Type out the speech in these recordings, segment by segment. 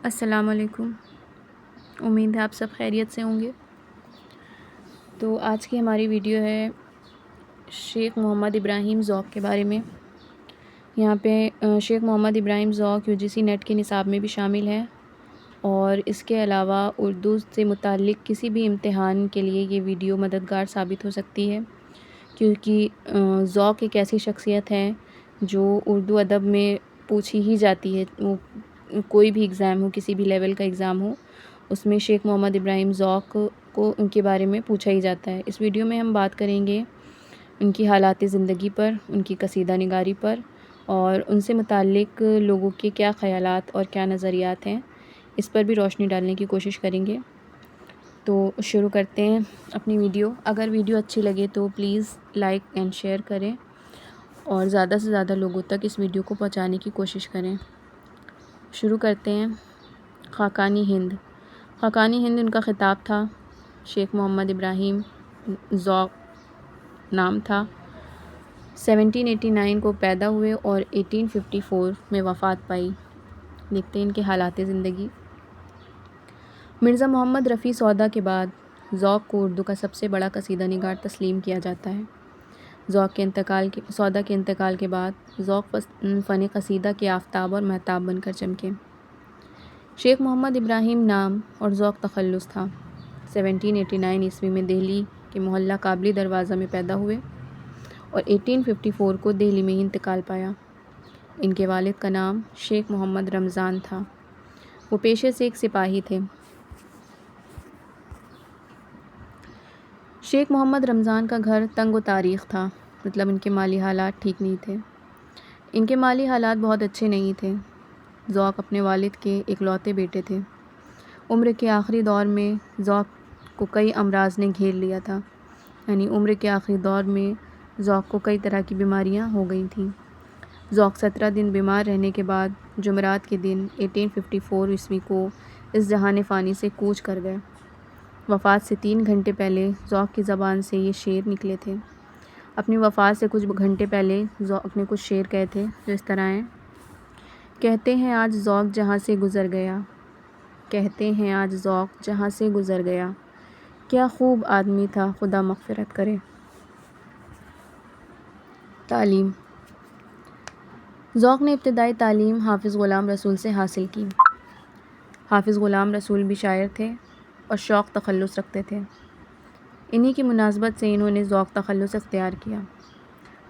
السلام علیکم۔ امید ہے آپ سب خیریت سے ہوں گے۔ تو آج کی ہماری ویڈیو ہے شیخ محمد ابراہیم ذوق کے بارے میں۔ یہاں پہ شیخ محمد ابراہیم ذوق UGC نیٹ کے نصاب میں بھی شامل ہے، اور اس کے علاوہ اردو سے متعلق کسی بھی امتحان کے لیے یہ ویڈیو مددگار ثابت ہو سکتی ہے، کیونکہ ذوق ایک ایسی شخصیت ہے جو اردو ادب میں پوچھی ہی جاتی ہے۔ کوئی بھی ایگزام ہو، کسی بھی لیول کا ایگزام ہو، اس میں شیخ محمد ابراہیم ذوق کو ان کے بارے میں پوچھا ہی جاتا ہے۔ اس ویڈیو میں ہم بات کریں گے ان کی حالات زندگی پر، ان کی قصیدہ نگاری پر، اور ان سے متعلق لوگوں کے کیا خیالات اور کیا نظریات ہیں، اس پر بھی روشنی ڈالنے کی کوشش کریں گے۔ تو شروع کرتے ہیں اپنی ویڈیو۔ اگر ویڈیو اچھی لگے تو پلیز لائک اینڈ شیئر کریں، اور زیادہ سے زیادہ لوگوں تک اس ویڈیو کو پہنچانے کی کوشش کریں۔ شروع کرتے ہیں۔ خاقانی ہند۔ خاقانی ہند ان کا خطاب تھا۔ شیخ محمد ابراہیم ذوق نام تھا۔ 1789 کو پیدا ہوئے اور 1854 میں وفات پائی۔ دیکھتے ہیں ان کے حالات زندگی۔ مرزا محمد رفیع سودا کے بعد ذوق کو اردو کا سب سے بڑا قصیدہ نگار تسلیم کیا جاتا ہے۔ سودا کے انتقال کے بعد ذوق فن قصیدہ کے آفتاب اور مہتاب بن کر چمکے۔ شیخ محمد ابراہیم نام اور ذوق تخلص تھا۔ 1789 عیسوی میں دہلی کے محلہ قابلی دروازہ میں پیدا ہوئے اور 1854 کو دہلی میں ہی انتقال پایا۔ ان کے والد کا نام شیخ محمد رمضان تھا۔ وہ پیشے سے ایک سپاہی تھے۔ شیخ محمد رمضان کا گھر تنگ و تاریخ تھا، مطلب ان کے مالی حالات ٹھیک نہیں تھے۔ ان کے مالی حالات بہت اچھے نہیں تھے۔ ذوق اپنے والد کے اکلوتے بیٹے تھے۔ عمر کے آخری دور میں ذوق کو کئی امراض نے گھیر لیا تھا، یعنی عمر کے آخری دور میں ذوق کو کئی طرح کی بیماریاں ہو گئی تھیں۔ ذوق 17 دن بیمار رہنے کے بعد جمعرات کے دن 1854 عیسوی کو اس جہان فانی سے کوچ کر گئے۔ وفات سے 3 گھنٹے پہلے ذوق کی زبان سے یہ شعر نکلے تھے۔ اپنی وفات سے کچھ گھنٹے پہلے ذوق نے کچھ شعر کہے تھے جو اس طرح ہیں۔ کہتے ہیں آج ذوق جہاں سے گزر گیا، کہتے ہیں آج ذوق جہاں سے گزر گیا، کیا خوب آدمی تھا خدا مغفرت کرے۔ تعلیم۔ ذوق نے ابتدائی تعلیم حافظ غلام رسول سے حاصل کی۔ حافظ غلام رسول بھی شاعر تھے اور شوق تخلص رکھتے تھے۔ انہی کی مناسبت سے انہوں نے ذوق تخلص اختیار کیا۔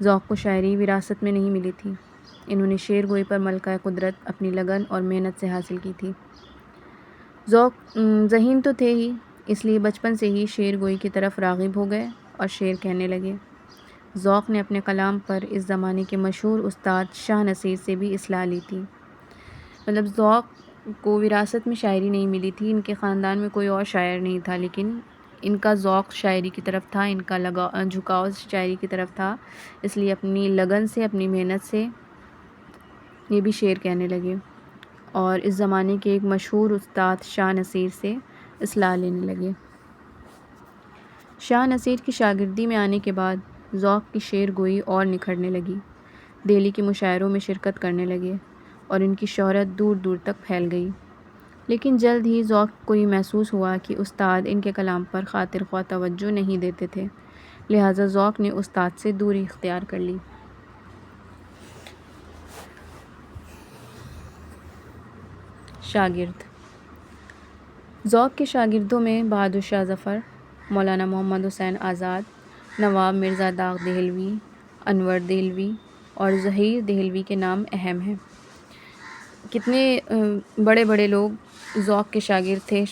ذوق کو شاعری وراثت میں نہیں ملی تھی۔ انہوں نے شعر گوئی پر ملکہ قدرت اپنی لگن اور محنت سے حاصل کی تھی۔ ذوق ذہین تو تھے ہی، اس لیے بچپن سے ہی شعر گوئی کی طرف راغب ہو گئے اور شعر کہنے لگے۔ ذوق نے اپنے کلام پر اس زمانے کے مشہور استاد شاہ نصیر سے بھی اصلاح لی تھی۔ مطلب ذوق کو وراثت میں شاعری نہیں ملی تھی، ان کے خاندان میں کوئی اور شاعر نہیں تھا، لیکن ان کا ذوق شاعری کی طرف تھا، ان کا جھکاؤ شاعری کی طرف تھا، اس لیے اپنی لگن سے، اپنی محنت سے یہ بھی شعر کہنے لگے اور اس زمانے کے ایک مشہور استاد شاہ نصیر سے اصلاح لینے لگے۔ شاہ نصیر کی شاگردی میں آنے کے بعد ذوق کی شعر گوئی اور نکھرنے لگی۔ دہلی کے مشاعروں میں شرکت کرنے لگے اور ان کی شہرت دور دور تک پھیل گئی۔ لیکن جلد ہی ذوق کو یہ محسوس ہوا کہ استاد ان کے کلام پر خاطر خواہ توجہ نہیں دیتے تھے، لہٰذا ذوق نے استاد سے دوری اختیار کر لی۔ شاگرد۔ ذوق کے شاگردوں میں بہادر شاہ ظفر، مولانا محمد حسین آزاد، نواب مرزا داغ دہلوی، انور دہلوی اور ظہیر دہلوی کے نام اہم ہیں۔ کتنے بڑے بڑے لوگ ذوق کے شاگرد تھے۔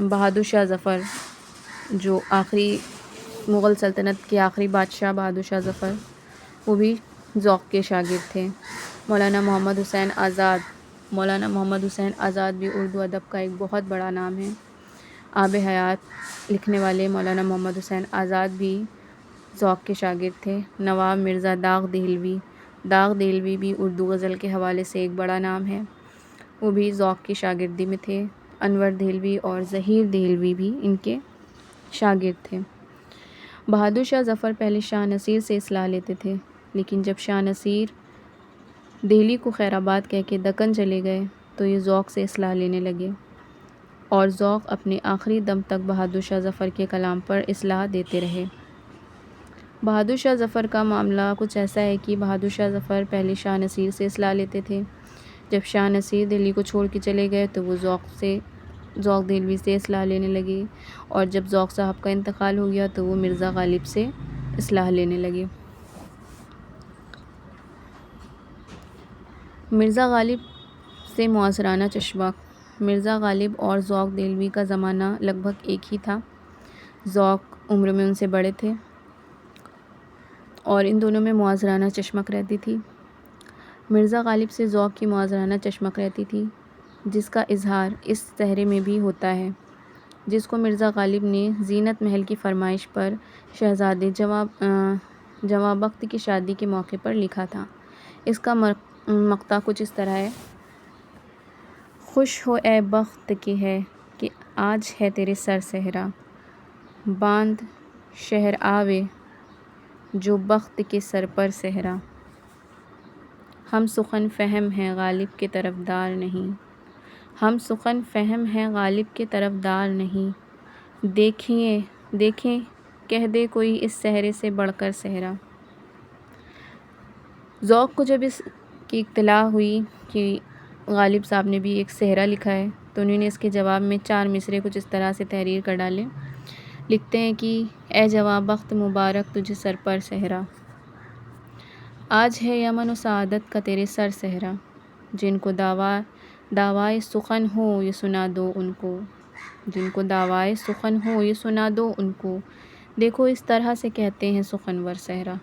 بہادر شاہ ظفر جو آخری مغل سلطنت کے آخری بادشاہ بہادر شاہ ظفر، وہ بھی ذوق کے شاگرد تھے۔ مولانا محمد حسین آزاد بھی اردو ادب کا ایک بہت بڑا نام ہے۔ آب حیات لکھنے والے مولانا محمد حسین آزاد بھی ذوق کے شاگرد تھے۔ نواب مرزا داغ دہلوی بھی اردو غزل کے حوالے سے ایک بڑا نام ہے، وہ بھی ذوق کی شاگردی میں تھے۔ انور دہلوی اور ظہیر دہلوی بھی ان کے شاگرد تھے۔ بہادر شاہ ظفر پہلے شاہ نصیر سے اصلاح لیتے تھے، لیکن جب شاہ نصیر دہلی کو خیر آباد کہہ کے دکن چلے گئے تو یہ ذوق سے اصلاح لینے لگے اور ذوق اپنے آخری دم تک بہادر شاہ ظفر کے کلام پر اصلاح دیتے رہے۔ بہادر شاہ ظفر کا معاملہ کچھ ایسا ہے کہ بہادر شاہ ظفر پہلے شاہ نصیر سے اصلاح لیتے تھے۔ جب شاہ نصیر دہلی کو چھوڑ کے چلے گئے تو وہ ذوق دہلوی سے اصلاح لینے لگے، اور جب ذوق صاحب کا انتقال ہو گیا تو وہ مرزا غالب سے اصلاح لینے لگے۔ مرزا غالب سے معاصرانہ چشمہ۔ مرزا غالب اور ذوق دہلوی کا زمانہ لگ بھگ ایک ہی تھا۔ ذوق عمر میں ان سے بڑے تھے اور ان دونوں میں معاصرانہ چشمک رہتی تھی۔ مرزا غالب سے ذوق کی معاصرانہ چشمک رہتی تھی، جس کا اظہار اس سحرے میں بھی ہوتا ہے جس کو مرزا غالب نے زینت محل کی فرمائش پر شہزادے جواں بخت کی شادی کے موقع پر لکھا تھا۔ اس کا مقطع کچھ اس طرح ہے: خوش ہو اے بخت کے ہے کہ آج ہے تیرے سر صحرا، باندھ شہر آوے جو بخت کے سر پر صحرا، ہم سخن فہم ہیں غالب کے طرفدار نہیں، ہم سخن فہم ہیں غالب کے طرفدار نہیں، دیکھیں کہہ دے کوئی اس صحرے سے بڑھ کر صحرا۔ ذوق کو جب اس کی اطلاع ہوئی کہ غالب صاحب نے بھی ایک صحرا لکھا ہے تو انہوں نے اس کے جواب میں 4 مصرعے کچھ اس طرح سے تحریر کر ڈالے۔ لکھتے ہیں کہ اے جواں بخت مبارک تجھے سر پر صحرا، آج ہے یمن و سعادت کا تیرے سر صحرا، جن کو دعوائے سخن ہو یہ سنا دو ان کو، جن کو دعوائے سخن ہو یہ سنا دو ان کو، دیکھو اس طرح سے کہتے ہیں سخنور صحرا۔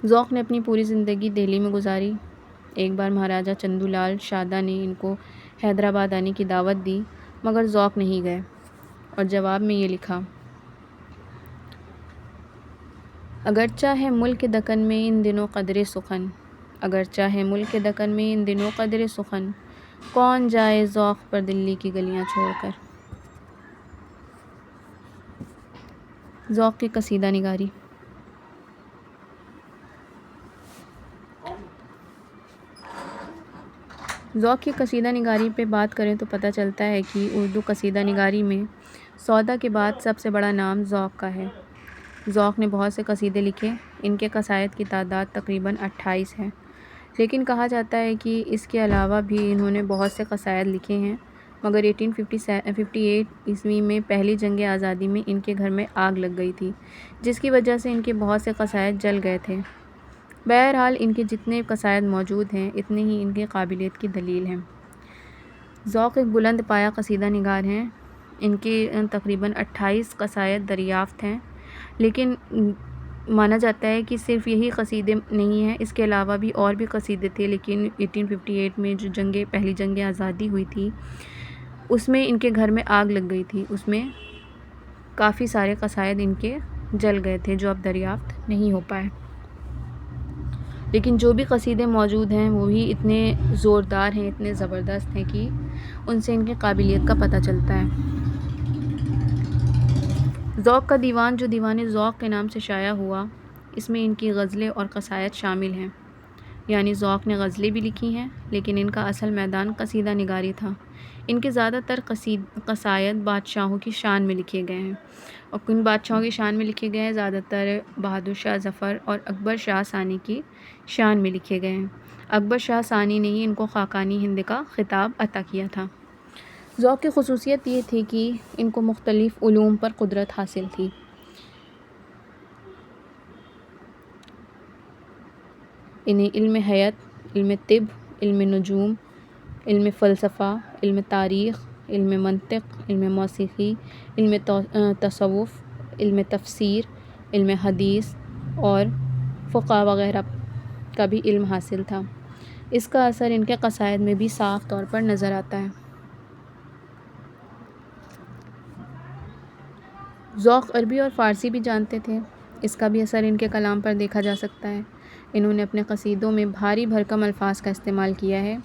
ذوق نے اپنی پوری زندگی دہلی میں گزاری۔ ایک بار مہاراجہ چندو لال شادہ نے ان کو حیدرآباد آنے کی دعوت دی، مگر ذوق نہیں گئے اور جواب میں یہ لکھا: اگرچہ ہے ملک دکن میں ان دنوں قدرے سخن، اگرچہ ہے ملک دکن میں ان دنوں قدرے سخن، کون جائے ذوق پر دلی کی گلیاں چھوڑ کر۔ ذوق کی قصیدہ نگاری۔ ذوق کی قصیدہ نگاری پہ بات کریں تو پتہ چلتا ہے کہ اردو قصیدہ نگاری میں سودا کے بعد سب سے بڑا نام ذوق کا ہے۔ ذوق نے بہت سے قصیدے لکھے، ان کے قصائد کی تعداد تقریباً 28 ہے، لیکن کہا جاتا ہے کہ اس کے علاوہ بھی انہوں نے بہت سے قصائد لکھے ہیں، مگر 1858 عیسوی میں پہلی جنگ آزادی میں ان کے گھر میں آگ لگ گئی تھی، جس کی وجہ سے ان کے بہت سے قصائد جل گئے تھے۔ بہرحال ان کے جتنے قصائد موجود ہیں اتنے ہی ان کی قابلیت کی دلیل ہیں۔ ذوق ایک بلند پایہ قصیدہ نگار ہیں۔ ان کے تقریباً 28 قصائد دریافت ہیں، لیکن مانا جاتا ہے کہ صرف یہی قصیدے نہیں ہیں، اس کے علاوہ بھی اور بھی قصیدے تھے، لیکن 1858 میں جو پہلی جنگ آزادی ہوئی تھی اس میں ان کے گھر میں آگ لگ گئی تھی، اس میں کافی سارے قصائد ان کے جل گئے تھے جو اب دریافت نہیں ہو پائے، لیکن جو بھی قصیدے موجود ہیں وہ بھی اتنے زوردار ہیں، اتنے زبردست ہیں کہ ان سے ان کی قابلیت کا پتہ چلتا ہے۔ ذوق کا دیوان جو دیوان ذوق کے نام سے شائع ہوا، اس میں ان کی غزلیں اور قصائد شامل ہیں، یعنی ذوق نے غزلیں بھی لکھی ہیں، لیکن ان کا اصل میدان قصیدہ نگاری تھا۔ ان کے زیادہ تر قصائد بادشاہوں کی شان میں لکھے گئے ہیں، اور کن بادشاہوں کی شان میں لکھے گئے ہیں؟ زیادہ تر بہادر شاہ ظفر اور اکبر شاہ ثانی کی شان میں لکھے گئے ہیں۔ اکبر شاہ ثانی نے ہی ان کو خاقانی ہند کا خطاب عطا کیا تھا۔ ذوق کی خصوصیت یہ تھی کہ ان کو مختلف علوم پر قدرت حاصل تھی۔ انہیں علم حیات، علم طب، علم نجوم، علم فلسفہ، علم تاریخ، علم منطق، علم موسیقی، علم تصوف، علم تفسیر، علم حدیث اور فقہ وغیرہ کا بھی علم حاصل تھا۔ اس کا اثر ان کے قصائد میں بھی صاف طور پر نظر آتا ہے۔ ذوق عربی اور فارسی بھی جانتے تھے، اس کا بھی اثر ان کے کلام پر دیکھا جا سکتا ہے۔ انہوں نے اپنے قصیدوں میں بھاری بھرکم الفاظ کا استعمال کیا ہے۔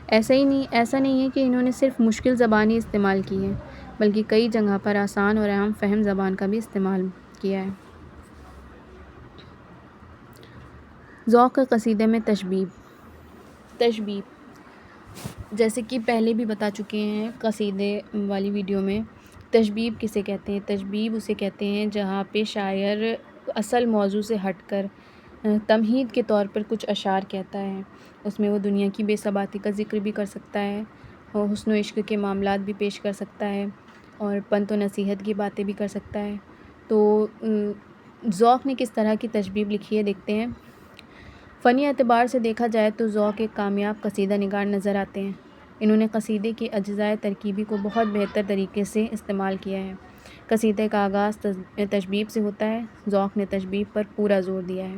ایسا نہیں ہے کہ انہوں نے صرف مشکل زبان ہی استعمال کی ہے، بلکہ کئی جگہ پر آسان اور عام فہم زبان کا بھی استعمال کیا ہے۔ ذوق کے قصیدے میں تشبیب۔ جیسے کہ پہلے بھی بتا چکے ہیں قصیدے والی ویڈیو میں، تشبیب کسے کہتے ہیں؟ تشبیب اسے کہتے ہیں جہاں پہ شاعر اصل موضوع سے ہٹ کر تمہید کے طور پر کچھ اشعار کہتا ہے۔ اس میں وہ دنیا کی بے ثباتی کا ذکر بھی کر سکتا ہے، اور حسن و عشق کے معاملات بھی پیش کر سکتا ہے، اور پنت و نصیحت کی باتیں بھی کر سکتا ہے۔ تو ذوق نے کس طرح کی تشبیب لکھی ہے دیکھتے ہیں۔ فنی اعتبار سے دیکھا جائے تو ذوق ایک کامیاب قصیدہ نگار نظر آتے ہیں۔ انہوں نے قصیدے کے اجزائے ترکیبی کو بہت بہتر طریقے سے استعمال کیا ہے۔ قصیدے کا آغاز تشبیب سے ہوتا ہے۔ ذوق نے تشبیب پر پورا زور دیا ہے۔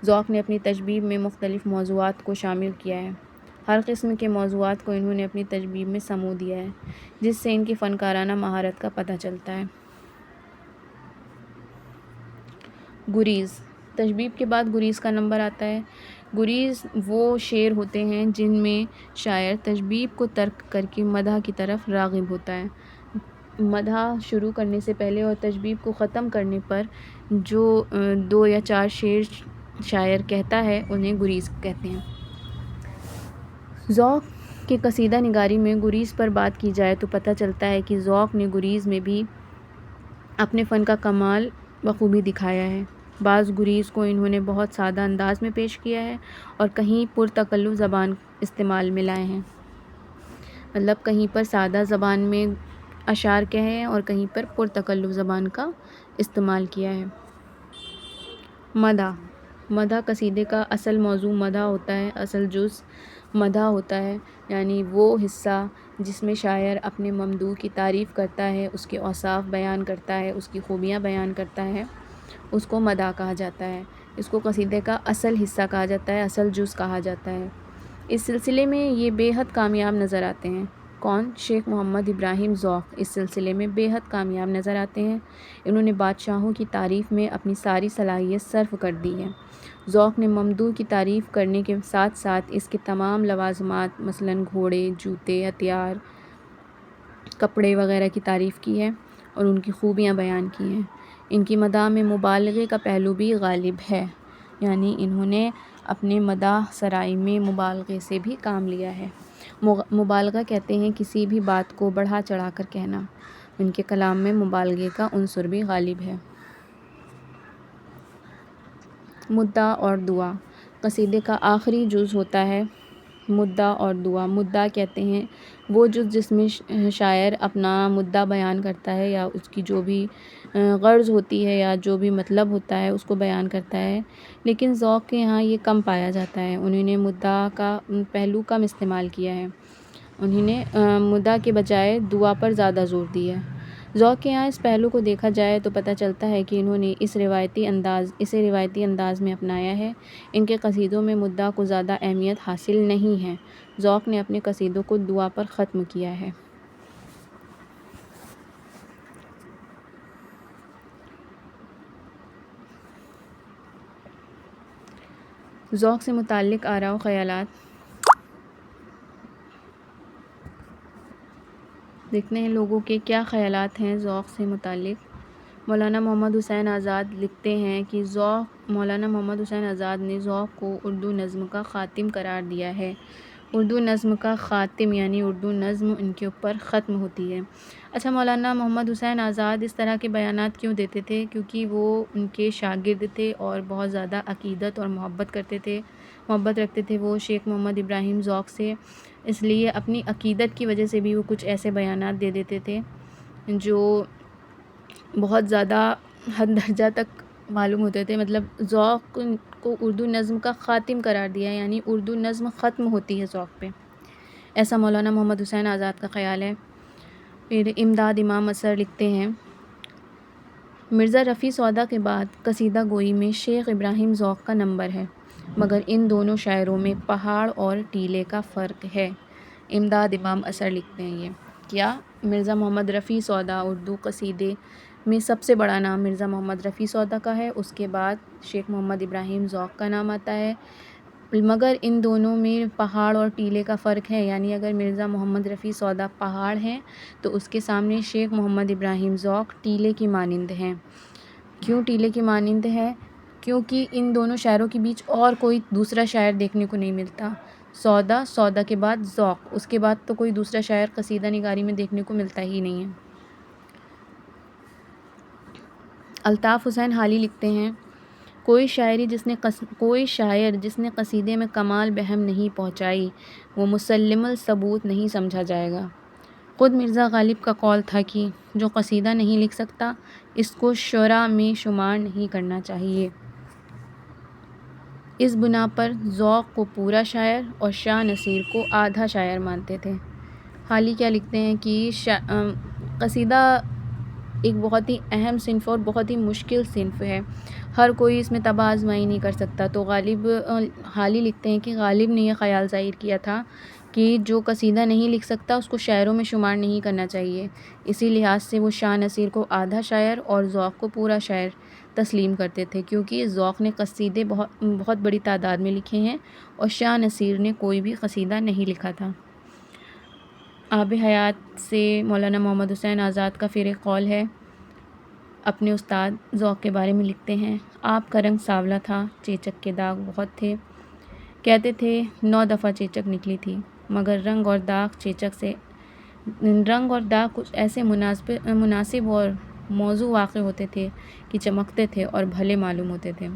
ذوق نے اپنی تشبیب میں مختلف موضوعات کو شامل کیا ہے۔ ہر قسم کے موضوعات کو انہوں نے اپنی تشبیب میں سمو دیا ہے، جس سے ان کی فنکارانہ مہارت کا پتہ چلتا ہے۔ گریز، تشبیب کے بعد گریز کا نمبر آتا ہے۔ گریز وہ شعر ہوتے ہیں جن میں شاعر تشبیب کو ترک کر کے مدح کی طرف راغب ہوتا ہے۔ مدح شروع کرنے سے پہلے اور تشبیب کو ختم کرنے پر جو 2 یا 4 شعر شاعر کہتا ہے انہیں گریز کہتے ہیں۔ ذوق کے قصیدہ نگاری میں گریز پر بات کی جائے تو پتہ چلتا ہے کہ ذوق نے گریز میں بھی اپنے فن کا کمال بخوبی دکھایا ہے۔ بعض گریز کو انہوں نے بہت سادہ انداز میں پیش کیا ہے، اور کہیں پرتکلف زبان استعمال میں لائے ہیں۔ مطلب کہیں پر سادہ زبان میں اشعار کہے ہیں اور کہیں پر پرتکلف زبان کا استعمال کیا ہے۔ مدح، مدح قصیدے کا اصل موضوع مدح ہوتا ہے، اصل جز مدح ہوتا ہے، یعنی وہ حصہ جس میں شاعر اپنے ممدوح کی تعریف کرتا ہے، اس کے اوصاف بیان کرتا ہے، اس کی خوبیاں بیان کرتا ہے، اس کو مدح کہا جاتا ہے۔ اس کو قصیدے کا اصل حصہ کہا جاتا ہے، اصل جز کہا جاتا ہے۔ اس سلسلے میں یہ بے حد کامیاب نظر آتے ہیں۔ کون؟ شیخ محمد ابراہیم ذوق اس سلسلے میں بے حد کامیاب نظر آتے ہیں۔ انہوں نے بادشاہوں کی تعریف میں اپنی ساری صلاحیت صرف کر دی ہے۔ ذوق نے ممدوح کی تعریف کرنے کے ساتھ ساتھ اس کے تمام لوازمات مثلاً گھوڑے، جوتے، ہتھیار، کپڑے وغیرہ کی تعریف کی ہے اور ان کی خوبیاں بیان کی ہیں۔ ان کی مداح میں مبالغے کا پہلو بھی غالب ہے، یعنی انہوں نے اپنے مداح سرائی میں مبالغے سے بھی کام لیا ہے۔ مبالغہ کہتے ہیں کسی بھی بات کو بڑھا چڑھا کر کہنا۔ ان کے کلام میں مبالغے کا عنصر بھی غالب ہے۔ مدعا اور دعا، قصیدے کا آخری جز ہوتا ہے مدعا اور دعا۔ مدعا کہتے ہیں وہ جز جس میں شاعر اپنا مدعا بیان کرتا ہے، یا اس کی جو بھی غرض ہوتی ہے یا جو بھی مطلب ہوتا ہے اس کو بیان کرتا ہے، لیکن ذوق کے یہاں یہ کم پایا جاتا ہے۔ انہوں نے مدعا کا پہلو کم استعمال کیا ہے، انہوں نے مدعا کے بجائے دعا پر زیادہ زور دیا ہے۔ ذوق کے یہاں اس پہلو کو دیکھا جائے تو پتہ چلتا ہے کہ انہوں نے اسے روایتی انداز میں اپنایا ہے۔ ان کے قصیدوں میں مدعا کو زیادہ اہمیت حاصل نہیں ہے۔ ذوق نے اپنے قصیدوں کو دعا پر ختم کیا ہے۔ ذوق سے متعلق آراء و خیالات دیکھتے ہیں لوگوں کے کیا خیالات ہیں ذوق سے متعلق۔ مولانا محمد حسین آزاد لکھتے ہیں کہ مولانا محمد حسین آزاد نے ذوق کو اردو نظم کا خاتم قرار دیا ہے۔ اردو نظم کا خاتم یعنی اردو نظم ان کے اوپر ختم ہوتی ہے۔ اچھا، مولانا محمد حسین آزاد اس طرح کے بیانات کیوں دیتے تھے؟ کیونکہ وہ ان کے شاگرد تھے اور بہت زیادہ عقیدت اور محبت رکھتے تھے وہ شیخ محمد ابراہیم ذوق سے، اس لیے اپنی عقیدت کی وجہ سے بھی وہ کچھ ایسے بیانات دے دیتے تھے جو بہت زیادہ حد درجہ تک معلوم ہوتے تھے۔ مطلب ذوق کو اردو نظم کا خاتم قرار دیا، یعنی اردو نظم ختم ہوتی ہے ذوق پہ، ایسا مولانا محمد حسین آزاد کا خیال ہے۔ پھر امداد امام اثر لکھتے ہیں مرزا رفیع سودا کے بعد قصیدہ گوئی میں شیخ ابراہیم ذوق کا نمبر ہے، مگر ان دونوں شاعروں میں پہاڑ اور ٹیلے کا فرق ہے۔ امداد امام اثر لکھتے ہیں یہ کیا؟ مرزا محمد رفیع سودا، اردو قصیدے میں سب سے بڑا نام مرزا محمد رفیع سودا کا ہے، اس کے بعد شیخ محمد ابراہیم ذوق کا نام آتا ہے، مگر ان دونوں میں پہاڑ اور ٹیلے کا فرق ہے، یعنی اگر مرزا محمد رفیع سودا پہاڑ ہیں تو اس کے سامنے شیخ محمد ابراہیم ذوق ٹیلے کی مانند ہیں۔ کیوں ٹیلے کی مانند ہے؟ کیونکہ ان دونوں شاعروں کے بیچ اور کوئی دوسرا شاعر دیکھنے کو نہیں ملتا۔ سودا، سودا کے بعد ذوق، اس کے بعد تو کوئی دوسرا شاعر قصیدہ نگاری میں دیکھنے کو ملتا ہی نہیں ہے۔ الطاف حسین حالی لکھتے ہیں، کوئی شاعر جس نے قصیدے میں کمال بہم نہیں پہنچائی وہ مسلم الثبوت نہیں سمجھا جائے گا۔ خود مرزا غالب کا قول تھا کہ جو قصیدہ نہیں لکھ سکتا اس کو شعراء میں شمار نہیں کرنا چاہیے۔ اس بنا پر ذوق کو پورا شاعر اور شاہ نصیر کو آدھا شاعر مانتے تھے۔ حالی کیا لکھتے ہیں کہ قصیدہ ایک بہت ہی اہم صنف اور بہت ہی مشکل صنف ہے، ہر کوئی اس میں طبع آزمائی نہیں کر سکتا۔ تو حالی لکھتے ہیں کہ غالب نے یہ خیال ظاہر کیا تھا کہ جو قصیدہ نہیں لکھ سکتا اس کو شاعروں میں شمار نہیں کرنا چاہیے، اسی لحاظ سے وہ شاہ نصیر کو آدھا شاعر اور ذوق کو پورا شاعر تسلیم کرتے تھے، کیونکہ ذوق نے قصیدے بہت بڑی تعداد میں لکھے ہیں اور شاہ نصیر نے کوئی بھی قصیدہ نہیں لکھا تھا۔ آب حیات سے مولانا محمد حسین آزاد کا پھر ایک قول ہے، اپنے استاد ذوق کے بارے میں لکھتے ہیں، آپ کا رنگ سانولا تھا، چیچک کے داغ بہت تھے، کہتے تھے 9 دفعہ چیچک نکلی تھی، مگر رنگ اور داغ کچھ ایسے مناسب اور موزوں واقع ہوتے تھے کہ چمکتے تھے اور بھلے معلوم ہوتے تھے۔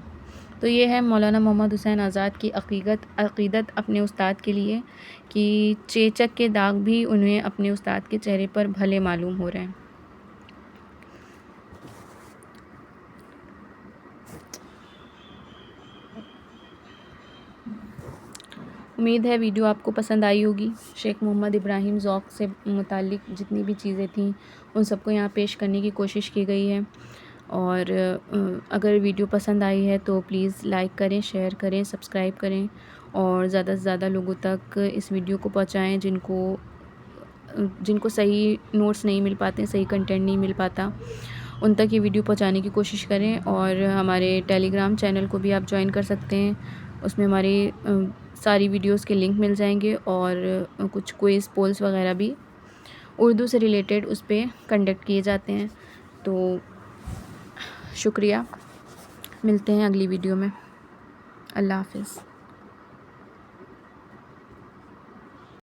تو یہ ہے مولانا محمد حسین آزاد کی عقیدت اپنے استاد کے لیے کہ چیچک کے داغ بھی انہیں اپنے استاد کے چہرے پر بھلے معلوم ہو رہے ہیں۔ امید ہے ویڈیو آپ کو پسند آئی ہوگی۔ شیخ محمد ابراہیم ذوق سے متعلق جتنی بھی چیزیں تھیں ان سب کو یہاں پیش کرنے کی کوشش کی گئی ہے، اور اگر ویڈیو پسند آئی ہے تو پلیز لائک کریں، شیئر کریں، سبسکرائب کریں اور زیادہ سے زیادہ لوگوں تک اس ویڈیو کو پہنچائیں جن کو صحیح نوٹس نہیں مل پاتے، صحیح کنٹینٹ نہیں مل پاتا، ان تک یہ ویڈیو پہنچانے کی کوشش کریں۔ اور ہمارے ٹیلی گرام چینل کو بھی آپ جوائن کر سکتے ہیں، اس میں ہماری ساری ویڈیوز کے لنک مل جائیں گے، اور کچھ کوئز پولز وغیرہ بھی اردو سے ریلیٹڈ اس پہ کنڈکٹ کیے جاتے ہیں۔ تو شکریہ، ملتے ہیں اگلی ویڈیو میں، اللہ حافظ۔